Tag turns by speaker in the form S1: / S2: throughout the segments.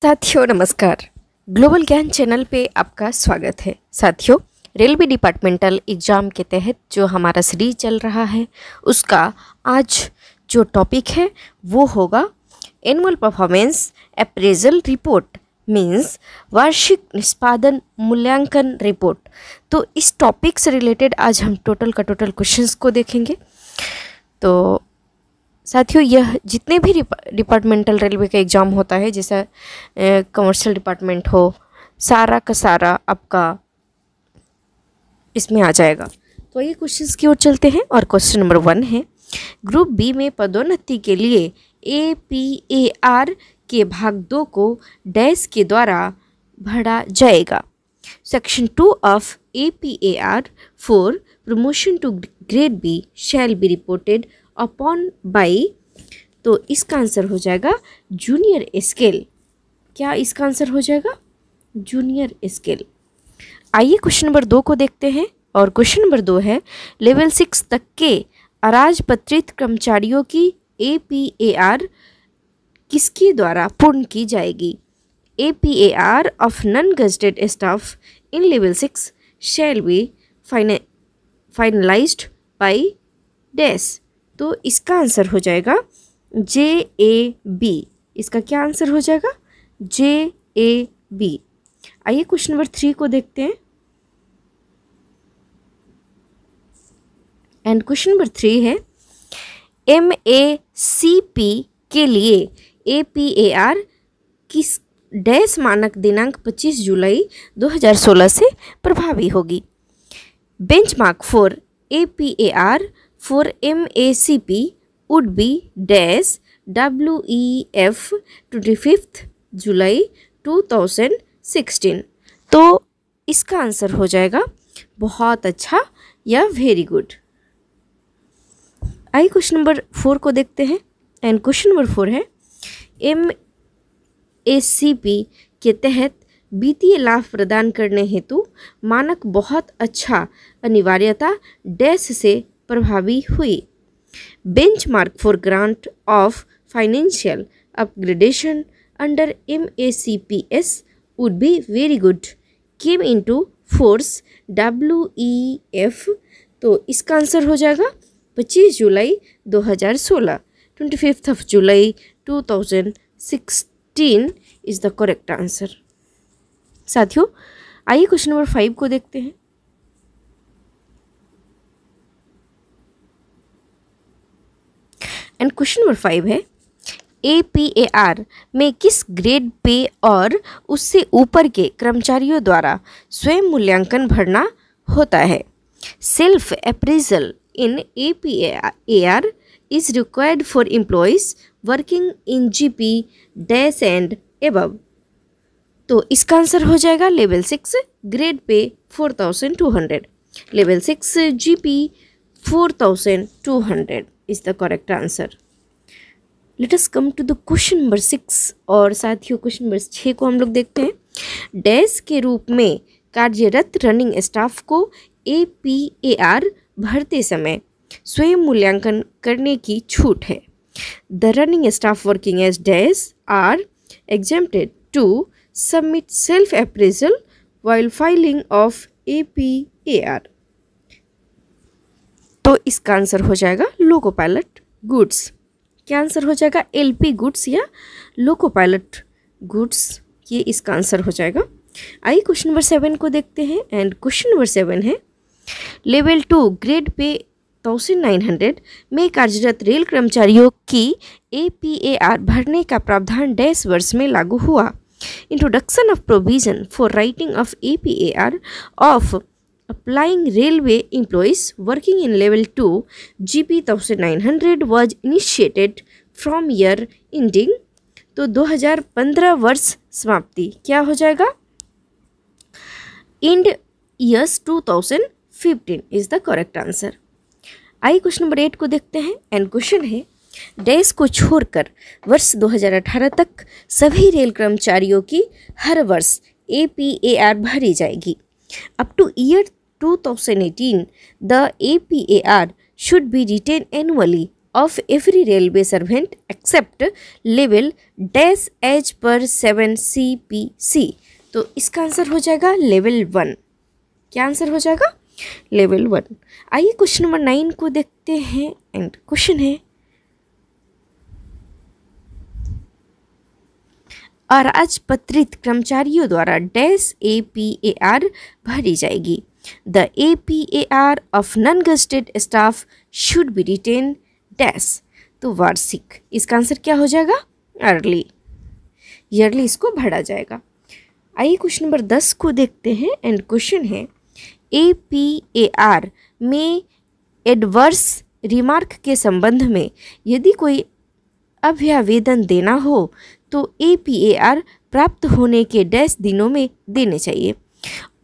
S1: साथियों नमस्कार। ग्लोबल ज्ञान चैनल पे आपका स्वागत है। साथियों, रेलवे डिपार्टमेंटल एग्ज़ाम के तहत जो हमारा सीरीज चल रहा है उसका आज जो टॉपिक है वो होगा annual performance appraisal report means वार्षिक निष्पादन मूल्यांकन रिपोर्ट। तो इस टॉपिक से रिलेटेड आज हम टोटल क्वेश्चंस को देखेंगे। तो साथियों, यह जितने भी डिपार्टमेंटल रेलवे का एग्ज़ाम होता है, जैसा कमर्शियल डिपार्टमेंट हो, सारा का सारा आपका इसमें आ जाएगा। तो ये क्वेश्चंस की ओर चलते हैं और क्वेश्चन नंबर 1 है, ग्रुप बी में पदोन्नति के लिए APAR के भाग 2 को डैश के द्वारा भरा जाएगा। Section 2 of APAR for promotion to grade B shall be reported upon by. तो इसका आंसर हो जाएगा जूनियर स्केल। क्या इसका आंसर हो जाएगा? Junior scale. आइए क्वेश्चन नंबर 2 को देखते हैं और क्वेश्चन नंबर 2 है, लेवल 6 तक के अराजपत्रित कर्मचारियों की APAR किसके द्वारा पूर्ण की जाएगी? APAR of non gazetted staff in level 6 shall be finalised by dash. तो इसका आंसर हो जाएगा JAB। इसका क्या आंसर हो जाएगा? JAB। आइए क्वेश्चन नंबर 3 को देखते हैं एंड क्वेश्चन नंबर 3 है, MACP के लिए APAR किस डैश मानक दिनांक 25 जुलाई 2016 से प्रभावी होगी? Benchmark for APAR for MACP would be dash WEF 25th July 2016। तो इसका आंसर हो जाएगा बहुत अच्छा या वेरी गुड। आइए क्वेश्चन नंबर 4 को देखते हैं एंड क्वेश्चन नंबर 4 है, MACP के तहत वित्तीय लाभ प्रदान करने हेतु मानक बहुत अच्छा अनिवार्यता डैश से प्रभावी हुई। Benchmark for grant of financial upgradation under MACPS would be very good came into force WEF। तो इसका आंसर हो जाएगा 25 जुलाई 2016, 25th of July 2016 is the correct answer. साथियों, आइए क्वेश्चन नंबर 5 को देखते हैं एंड क्वेश्चन नंबर 5 है, APAR में किस ग्रेड पे और उससे ऊपर के कर्मचारियों द्वारा स्वयं मूल्यांकन भरना होता है? Self appraisal in APAR is required for employees working in GP dash and above. तो इसका आंसर हो जाएगा level 6 grade pay 4200, level 6 GP 4200 is the correct answer. Let us come to the question number 6 और साथियों question number 6 को हम लोग देखते हैं। डैश के रूप में कार्यरत रनिंग स्टाफ को APAR भरते समय स्वयं मूल्यांकन करने की छूट है। The running staff working as dash are exempted to submit self appraisal while filing of APAR। तो इसका आंसर हो जाएगा लोको पायलट गुड्स। क्या आंसर हो जाएगा? LP गुड्स या लोको पायलट गुड्स, ये इसका आंसर हो जाएगा। आइए क्वेश्चन नंबर 7 को देखते हैं एंड क्वेश्चन नंबर 7 है, लेवल 2 ग्रेड पे 1900 में कार्यरत रेल कर्मचारियों की APAR भरने का प्रावधान डैश वर्ष में लागू हुआ। Introduction of provision for writing of APAR of applying railway employees working in level 2 GP 1900 was initiated from year ending। तो 2015 वर्ष समाप्ति क्या हो जाएगा? End years 2015 is the correct answer। आइए क्वेश्चन नंबर 8 को देखते हैं एंड क्वेश्चन है, डैश को छोड़कर वर्ष 2018 तक सभी रेल कर्मचारियों की हर वर्ष APAR भरी जाएगी। Up to year 2018, the APAR should be retained annually of every railway servant except level dash as per 7 CPC। तो इसका आंसर हो जाएगा लेवल 1। क्या आंसर हो जाएगा? लेवल 1। आइए क्वेश्चन नंबर 9 को देखते हैं एंड क्वेश्चन है अराजपत्रित कर्मचारियों द्वारा डैश APAR भरी जाएगी। The APAR of non gazetted staff should be written dash. तो वार्षिक, इसका आंसर क्या हो जाएगा? अर्ली, ईयरली इसको भरा जाएगा। आइए क्वेश्चन नंबर 10 को देखते हैं एंड क्वेश्चन है APAR में एडवर्स रिमार्क के संबंध में यदि कोई अभ्यावेदन देना हो तो APAR प्राप्त होने के डैश दिनों में देने चाहिए।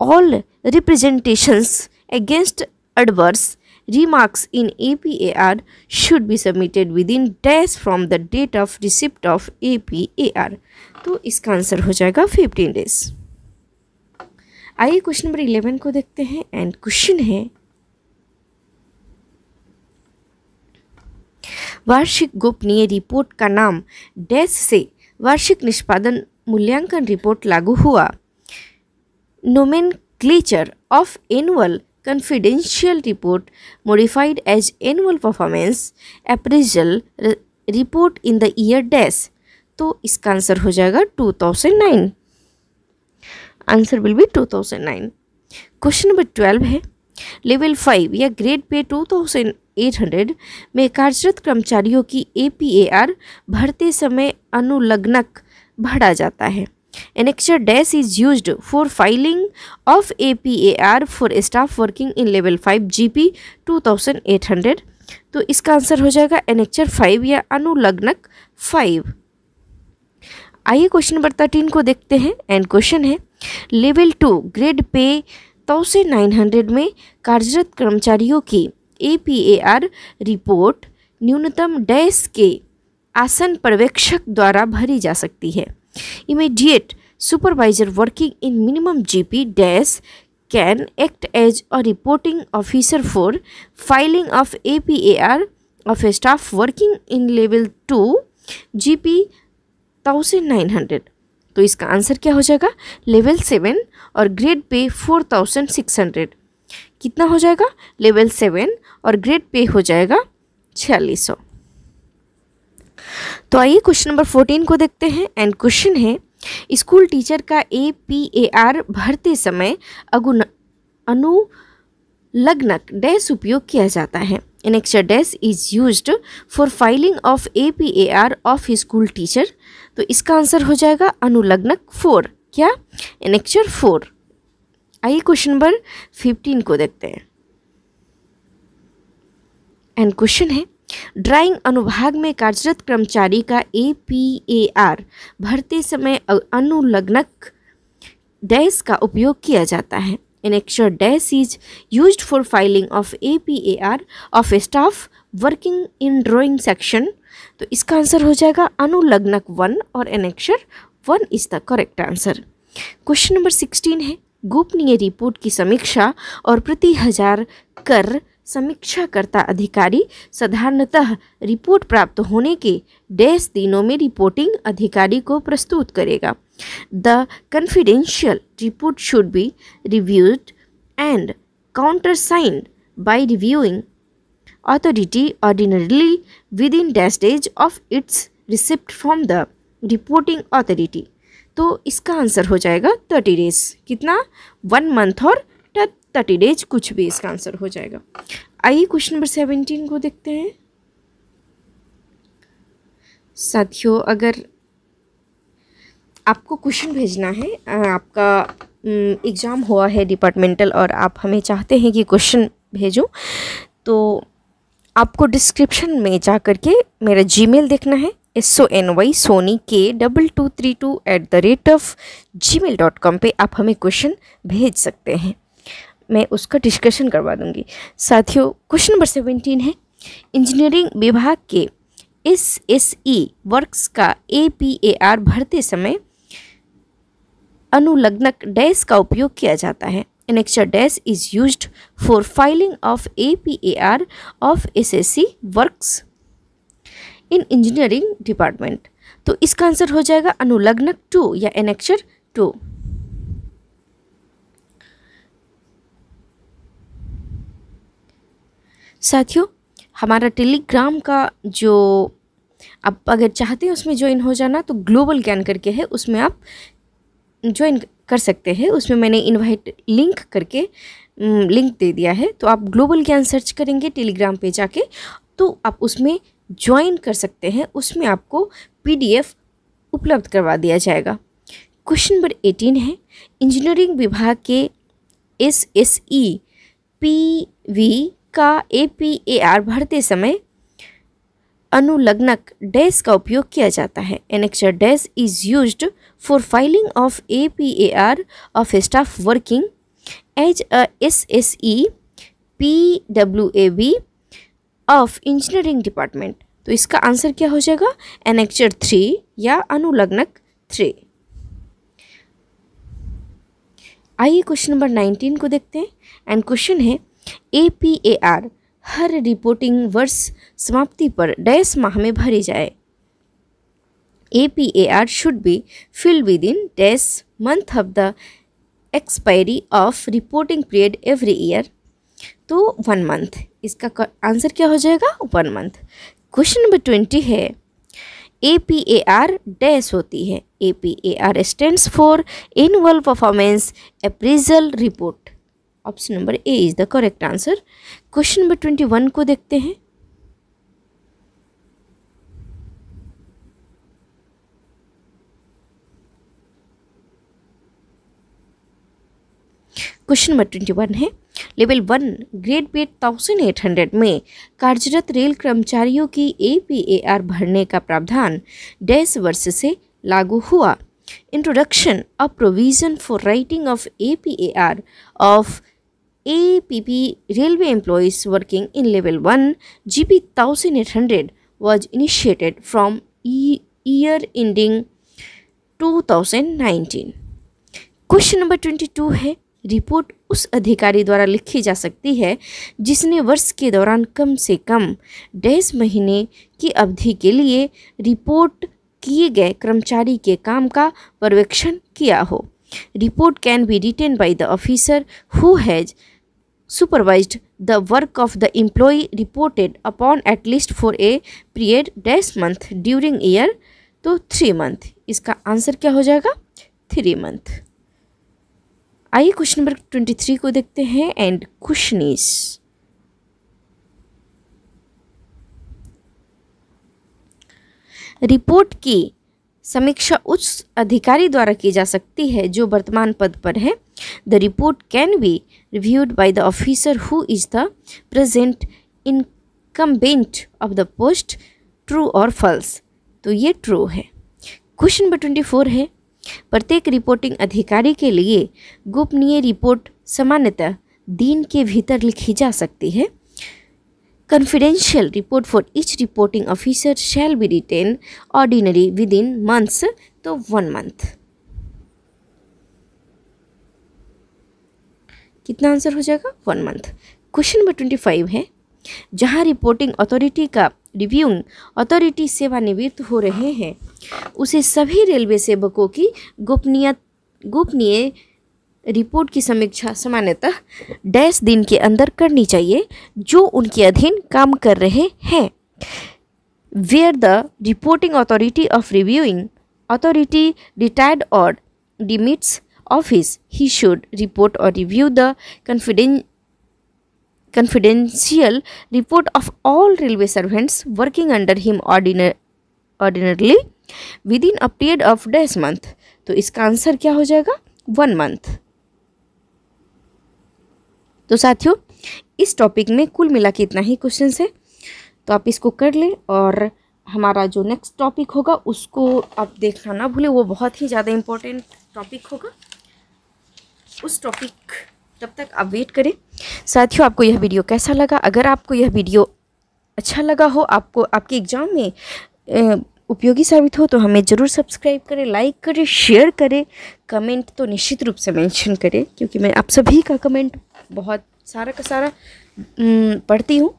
S1: All representations against adverse remarks in APAR should be submitted within dash from the date of receipt of APAR। तो इसका आंसर हो जाएगा 15 days। आइए क्वेश्चन नंबर 11 को देखते हैं एंड क्वेश्चन है वार्षिक गोपनीय रिपोर्ट का नाम डैश से वार्षिक निष्पादन मूल्यांकन रिपोर्ट लागू हुआ। Nomenclature of annual confidential report modified as annual performance appraisal report in the year dash। तो इसका आंसर हो जाएगा 2009। Answer will be 2009। Question number 12 है लेवल 5 या ग्रेड पे 2800 में कार्यरत कर्मचारियों की APAR भरते समय अनुलग्नक भरा जाता है। Annexure dash is used for filing of APAR for staff working in level 5 GP 2800। तो इसका आंसर हो जाएगा Annexure 5 या अनुलग्नक 5। आइए क्वेश्चन नंबर 13 को देखते हैं एंड क्वेश्चन है लेवल 2 ग्रेड पे 1900 में कार्यरत कर्मचारियों की APAR रिपोर्ट न्यूनतम डैश के आसन पर्यवेक्षक द्वारा भरी जा सकती है। Immediate supervisor working in minimum GP dash can act as a reporting officer for filing of APAR of a staff working in level 2 GP 1900। तो इसका आंसर क्या हो जाएगा? लेवल 7 और ग्रेड पे 4600। कितना हो जाएगा? लेवल 7 और ग्रेड पे हो जाएगा 4600। तो आइए क्वेश्चन नंबर 14 को देखते हैं एंड क्वेश्चन है स्कूल टीचर का APAR भरते समय अनुलग्नक डैश उपयोग किया जाता है। Annexure dash is used for filing of APAR of school teacher. तो इसका आंसर हो जाएगा अनुलग्नक 4। क्या? Annexure 4। आइए क्वेश्चन नंबर 15 को देखते हैं एंड क्वेश्चन है ड्राइंग अनुभाग में कार्यरत कर्मचारी का APAR भरते समय अनुलग्नक डैश का उपयोग किया जाता है। Annexure dash is used for filing of APAR of staff working in drawing section। तो इसका आंसर हो जाएगा अनुलग्नक 1 और Annexure 1 is the correct answer. Question number 16 है गोपनीय रिपोर्ट की समीक्षा और प्रति हजार कर समीक्षाकर्ता अधिकारी साधारणतः रिपोर्ट प्राप्त होने के डैश दिनों में रिपोर्टिंग अधिकारी को प्रस्तुत करेगा। The confidential report should be reviewed and countersigned by reviewing authority ordinarily within dash days of its receipt from the reporting authority. तो इसका आंसर हो जाएगा 30 डेज। कितना? 1 मंथ और 30 डेज, कुछ भी इसका आंसर हो जाएगा। आइए क्वेश्चन नंबर 17 को देखते हैं। साथियों, अगर आपको क्वेश्चन भेजना है, आपका एग्ज़ाम हुआ है डिपार्टमेंटल और आप हमें चाहते हैं कि क्वेश्चन भेजो, तो आपको डिस्क्रिप्शन में जा कर के मेरा जीमेल देखना है sony.k2232@gmail.com पे आप हमें क्वेश्चन भेज सकते हैं, मैं उसका डिस्कशन करवा दूंगी। साथियों, क्वेश्चन नंबर 17 है इंजीनियरिंग विभाग के SSE वर्क्स का APAR भरते समय अनुलग्नक डैश का उपयोग किया जाता है। Annexure dash is used for filing of APAR of SSE works in engineering department. तो इसका आंसर हो जाएगा अनुलग्नक 2 या एनेक्चर 2। साथियों, हमारा टेलीग्राम का जो आप अगर चाहते हैं उसमें ज्वाइन हो जाना तो ग्लोबल ज्ञान करके है, उसमें आप ज्वाइन कर सकते हैं। उसमें मैंने इनवाइट लिंक करके लिंक दे दिया है, तो आप ग्लोबल ज्ञान सर्च करेंगे टेलीग्राम पे जाके तो आप उसमें ज्वाइन कर सकते हैं। उसमें आपको PDF उपलब्ध करवा दिया जाएगा। क्वेश्चन नंबर 18 है, इंजीनियरिंग विभाग के SSE PV का APAR भरते समय अनुलग्नक डैश का उपयोग किया जाता है। Annexure dash is used for filing of APAR of staff working as a SSE PWAB of engineering department. तो इसका आंसर क्या हो जाएगा? एनेक्चर 3 या अनुलग्नक 3। आइए क्वेश्चन नंबर 19 को देखते हैं। एंड क्वेश्चन है, APAR हर रिपोर्टिंग वर्ष समाप्ति पर डैश माह में भरी जाए। APAR should be filled with in dash month of the expiry of reporting period every year. तो 1 मंथ। इसका आंसर क्या हो जाएगा? 1 मंथ। क्वेश्चन नंबर 20 है, APAR डैश होती है। APAR stands for annual performance appraisal report. Option number A is the correct answer. Question number 21 को देखते हैं। क्वेश्चन नंबर 21 है, लेवल 1 ग्रेड पे 1800 में कार्यरत रेल कर्मचारियों की APAR भरने का प्रावधान डैश वर्ष से लागू हुआ। Introduction of provision for writing of APAR of APP railway employees working in level 1 GB 1800 was initiated from year ending 2019। Question number 22 है, रिपोर्ट उस अधिकारी द्वारा लिखी जा सकती है जिसने वर्ष के दौरान कम से कम डैश महीने की अवधि के लिए रिपोर्ट किए गए कर्मचारी के काम का पर्यवेक्षण किया हो। Report can be written by the officer who has supervised the work of the employee reported upon at least for a period dash month during year। तो 3 मंथ। इसका आंसर क्या हो जाएगा? 3 मंथ। आइए क्वेश्चन नंबर 23 को देखते हैं। And question is, report की समीक्षा उस अधिकारी द्वारा की जा सकती है जो वर्तमान पद पर है। The report can be reviewed by the officer who is the present incumbent of the post. True और फॉल्स? तो ये ट्रू है। क्वेश्चन नंबर 24 है, प्रत्येक रिपोर्टिंग अधिकारी के लिए गोपनीय रिपोर्ट सामान्यतः दिन के भीतर लिखी जा सकती है। Confidential report for each reporting officer shall be written ordinary within months। तो 1 मंथ। कितना आंसर हो जाएगा? 1 मंथ। क्वेश्चन नंबर 25 है, जहां रिपोर्टिंग अथॉरिटी का रिव्यूइंग अथॉरिटी सेवानिवृत्त हो रहे हैं उसे सभी रेलवे सेवकों की गोपनीय रिपोर्ट की समीक्षा सामान्यतः डैश दिन के अंदर करनी चाहिए जो उनके अधीन काम कर रहे हैं। Where the reporting authority of reviewing authority retired और demits office he should report और review the confidential report of all railway servants working under him ordinarily within a period of dash month। तो इसका answer क्या हो जाएगा? 1 month. तो साथियों, इस टॉपिक में कुल मिला के इतना ही क्वेश्चन है, तो आप इसको कर लें और हमारा जो नेक्स्ट टॉपिक होगा उसको आप देखना ना भूलें। वो बहुत ही ज़्यादा इम्पोर्टेंट टॉपिक होगा। उस टॉपिक तब तक आप वेट करें। साथियों, आपको यह वीडियो कैसा लगा? अगर आपको यह वीडियो अच्छा लगा हो, आपको आपके एग्ज़ाम में उपयोगी साबित हो, तो हमें ज़रूर सब्सक्राइब करें, लाइक करें, शेयर करें, कमेंट तो निश्चित रूप से मेंशन करें, क्योंकि मैं आप सभी का कमेंट बहुत सारा का सारा पढ़ती हूँ।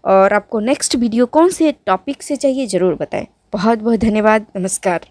S1: और आपको नेक्स्ट वीडियो कौन से टॉपिक से चाहिए ज़रूर बताएं। बहुत बहुत धन्यवाद। नमस्कार।